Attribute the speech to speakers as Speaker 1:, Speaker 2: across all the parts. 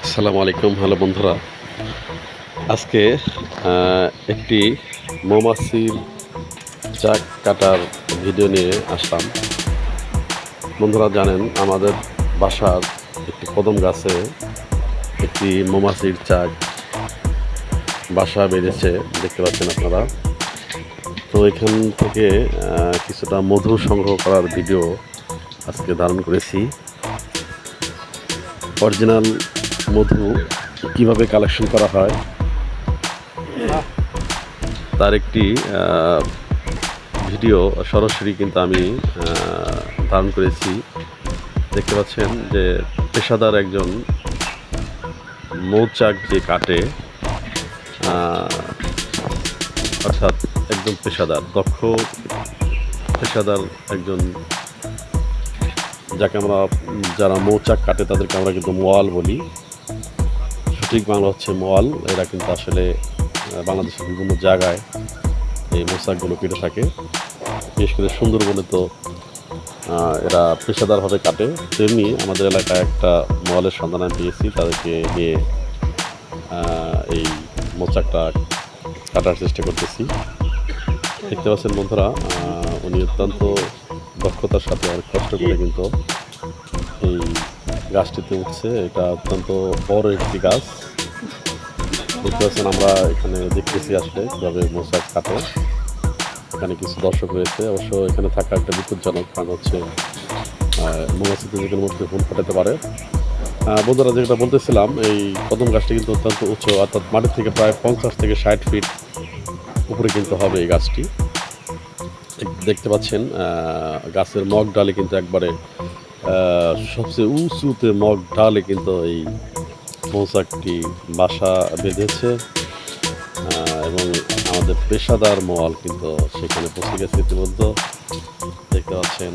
Speaker 1: আসসালামু আলাইকুম। হ্যালো বন্ধুরা, আজকে একটি মৌমাছির চাক কাটার ভিডিও নিয়ে আসলাম। বন্ধুরা জানেন, আমাদের বাসার একটি কদম গাছে একটি মৌমাছির চাক বাসা বেঁধেছে, দেখতে পাচ্ছেন আপনারা। তো এখান থেকে কিছুটা মধু সংগ্রহ করার ভিডিও আজকে ধারণ করেছি। অরিজিনাল মধু কিভাবে কালেকশন করা হয় তার একটি ভিডিও সরাসরি কিন্তু আমি ধারণ করেছি। দেখতে পাচ্ছেন যে পেশাদার একজন মৌচাক যে কাটে, অর্থাৎ একদম পেশাদার দক্ষ পেশাদার একজন, যাকে আমরা যারা মৌচাক কাটে তাদেরকে আমরা কিন্তু মোয়াল বলি। সঠিক বাংলা হচ্ছে মোয়াল। এরা কিন্তু আসলে বাংলাদেশের বিভিন্ন জায়গায় এই মৌচাকগুলো কেটে থাকে। বিশেষ করে সুন্দরবনে তো এরা পেশাদারভাবে কাটে। তেমনি আমাদের এলাকায় একটা মোয়ালের সন্ধান আমি পেয়েছি, তাদেরকে নিয়ে এই মৌচাকটা কাটার চেষ্টা করতেছি। দেখতে পাচ্ছেন বন্ধুরা, উনি অত্যন্ত দক্ষতার সাথে অনেক কষ্ট করে কিন্তু এই গাছটিতে উঠছে। এটা অত্যন্ত বড় একটি গাছ। দেখতে পাচ্ছেন, আমরা এখানে দেখতেছি আসলে কীভাবে মৌচাক কাটে। এখানে কিছু দর্শক রয়েছে। অবশ্য এখানে থাকা একটা বিপজ্জনক, কারণ হচ্ছে মৌমাছিতে যেগুলোর মধ্যে ফুল ফাটাতে পারে। বন্ধুরা, যেটা বলতেছিলাম, এই কদম গাছটি কিন্তু অত্যন্ত উঁচু, অর্থাৎ মাটির থেকে প্রায় 50 থেকে 60 ফিট উপরে কিন্তু হবে এই গাছটি। দেখতে পাচ্ছেন গাছের মগ ডালে কিন্তু একবারে সবচেয়ে উঁচুতে মগ ডালে কিন্তু এই মৌচাকটি বাসা বেঁধেছে, এবং আমাদের পেশাদার মোয়াল কিন্তু সেখানে পৌঁছে গেছে ইতিমধ্যে। দেখতে পাচ্ছেন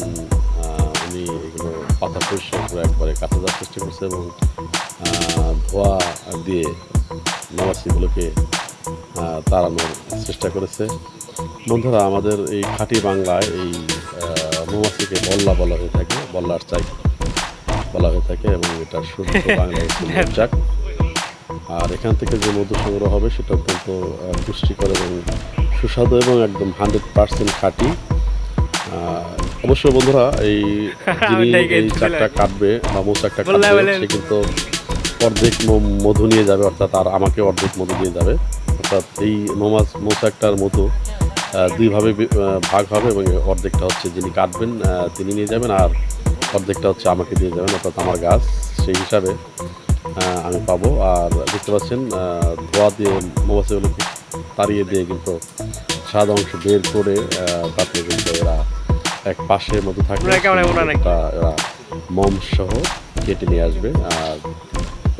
Speaker 1: উনি এগুলো পাতা পরিষ্কার করে একবারে কাটা দেওয়ার চেষ্টা করছে এবং ধোয়া দিয়ে মৌমাছিগুলোকে তাড়ানোর চেষ্টা করেছে। বন্ধুরা, আমাদের এই খাঁটি বাংলায় এই মৌমাছিকে বল্লা বলা হয়ে থাকে, বল্লার চাক বলা হয়ে থাকে, এবং এটা শুদ্ধ বাংলা হচ্ছে মৌচাক। আর এখান থেকে যে মধু সংগ্রহ হবে সেটা অত্যন্ত পুষ্টিকর এবং সুস্বাদু এবং একদম 100% খাঁটি। অবশ্যই বন্ধুরা, এই যিনি এই চাকটা কাটবে বা মৌচাকটা কাটবে, সে কিন্তু অর্ধেক মধু নিয়ে যাবে, অর্থাৎ আর আমাকে অর্ধেক মধু দিয়ে যাবে। অর্থাৎ এই মৌচাকটার মধু দুইভাবে ভাগ হবে, এবং অর্ধেকটা হচ্ছে যিনি কাটবেন তিনি নিয়ে যাবেন, আর অর্ধেকটা হচ্ছে আমাকে দিয়ে যাবেন, অর্থাৎ আমার গাছ সেই হিসাবে আমি পাবো। আর দেখতে পাচ্ছেন ধোয়া দিয়ে মৌমাছিগুলোকে তাড়িয়ে দিয়ে কিন্তু সাদা অংশ বের করে তাতে কিন্তু এরা এক পাশের মতো থাকে, এরা মম সহ কেটে নিয়ে আসবে, আর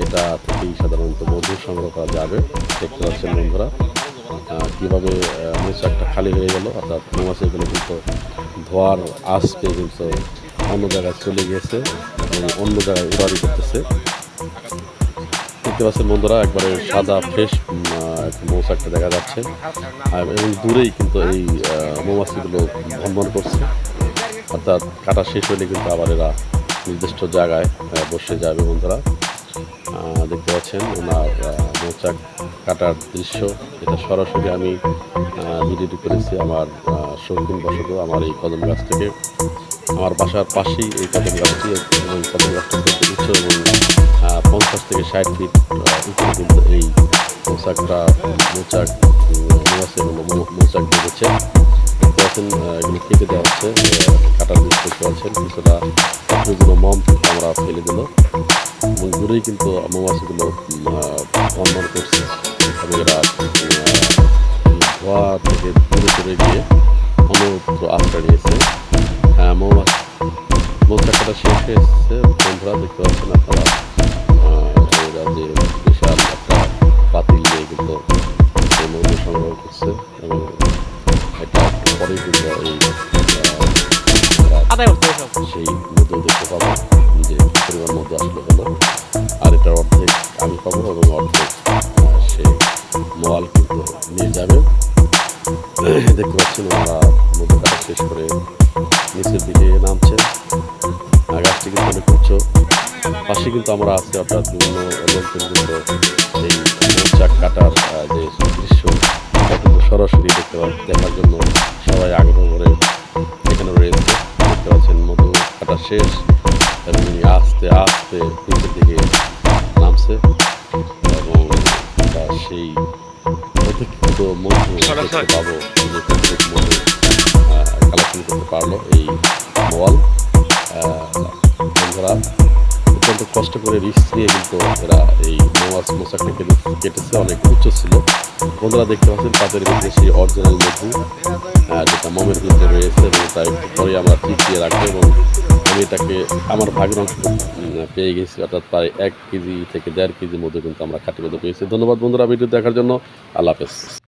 Speaker 1: এটা থেকেই সাধারণত মধু সংগ্রহ করা যাবে। দেখতে পাচ্ছেন বন্ধুরা কীভাবে মৌচাকটা খালি হয়ে গেল, অর্থাৎ মৌমাছিগুলো কিন্তু ধোয়ার আঁচকে কিন্তু অন্য জায়গায় চলে গিয়েছে এবং অন্য জায়গায় উড়ারি করতেছে। দেখতে পাচ্ছেন বন্ধুরা, একবারে সাদা ফ্রেশ মৌচাকটা দেখা যাচ্ছে, এবং দূরেই কিন্তু এই মৌমাছিগুলো ভনভন করছে। অর্থাৎ কাটা শেষ হলে কিন্তু আবার এরা নির্দিষ্ট জায়গায় বসে যাবে। বন্ধুরা দেখতে পাচ্ছেন ওনার মৌচাক কাটার দৃশ্য। এটা সরাসরি আমি ভিডিওটি করেছি আমার শৌখিনবশত আমার এই কদম গাছ থেকে। আমার বাসার পাশেই এই কদম গাছটি, এবং কদম গাছটা খুব উঁচু এবং 50 থেকে 60 ফিট উপরে কিন্তু এই মৌচাক মৌচাক বেঁধেছে। দেখতে পাচ্ছেন এগুলো কেটে দেওয়া হচ্ছে, কাটার দৃশ্য দেখতে পাচ্ছেন। কিছুটা পাত্রগুলো মম থেকে আমরা ফেলে দিল, এবং দূরেই কিন্তু মৌমাছিগুলো ভনভন করছে, এবং এরা ধোয়া থেকে দূরে দূরে গিয়ে অন্যত্র আশ্রয় নিয়েছে। মৌচাক কাটা শেষ হয়েছে বন্ধুরা, দেখতে পাচ্ছেন আপনারা এরা যে বিশাল একটা পাতিল নিয়ে কিন্তু মধু সংগ্রহ করছে, এবং এটা একটু পরেই কিন্তু এই সেই মধু দেখতে পাবো যে পরিমাণ মধু আসলে হলো। আর এটার অর্ধেক আমি পাবো এবং অর্ধেক সে মোয়াল কিন্তু নিয়ে যাবে। দেখতে পাচ্ছেন ওরা মধু কাটা শেষ করে নিচের দিকে নামছে। গাছটি কিন্তু অনেক উচ্চ, পাশে কিন্তু আমরা আছি, অর্থাৎ বিভিন্ন লোকজন কিন্তু এই মৌচাক কাটার যে দৃশ্য এটা কিন্তু সরাসরি দেখার জন্য সবাই আগ্রহ করে এখানে রয়েছে। দেখতে পাচ্ছেন মধু কাটা শেষ এবং আস্তে আস্তে নিচের দিকে নামছে এবং সেই অধিকৃত মধু দেখতে পাবো, যে কতটুকু মধু কালেকশন করতে পারলো এই মোয়াল। বন্ধুরা অত্যন্ত কষ্ট করে রিস্ক নিয়ে কিন্তু এরা এই মৌচাকটা কেটেছে, অনেক উচ্চ ছিল। বন্ধুরা দেখতে পাচ্ছেন তাদের ভিতরে সেই অরিজিনাল মধু যেটা মোমের ভিতরে রয়েছে এবং তাই একটু পরে আমরা টিকিয়ে রাখবো এবং আমি এটাকে আমার ভাগের অংশ পেয়ে গেছি, অর্থাৎ প্রায় 1 কেজি থেকে 1.5 কেজি মধু কিন্তু আমরা খাঁটি মধু পেয়েছি। ধন্যবাদ বন্ধুরা ভিডিও দেখার জন্য। আল্লাহ হাফেজ।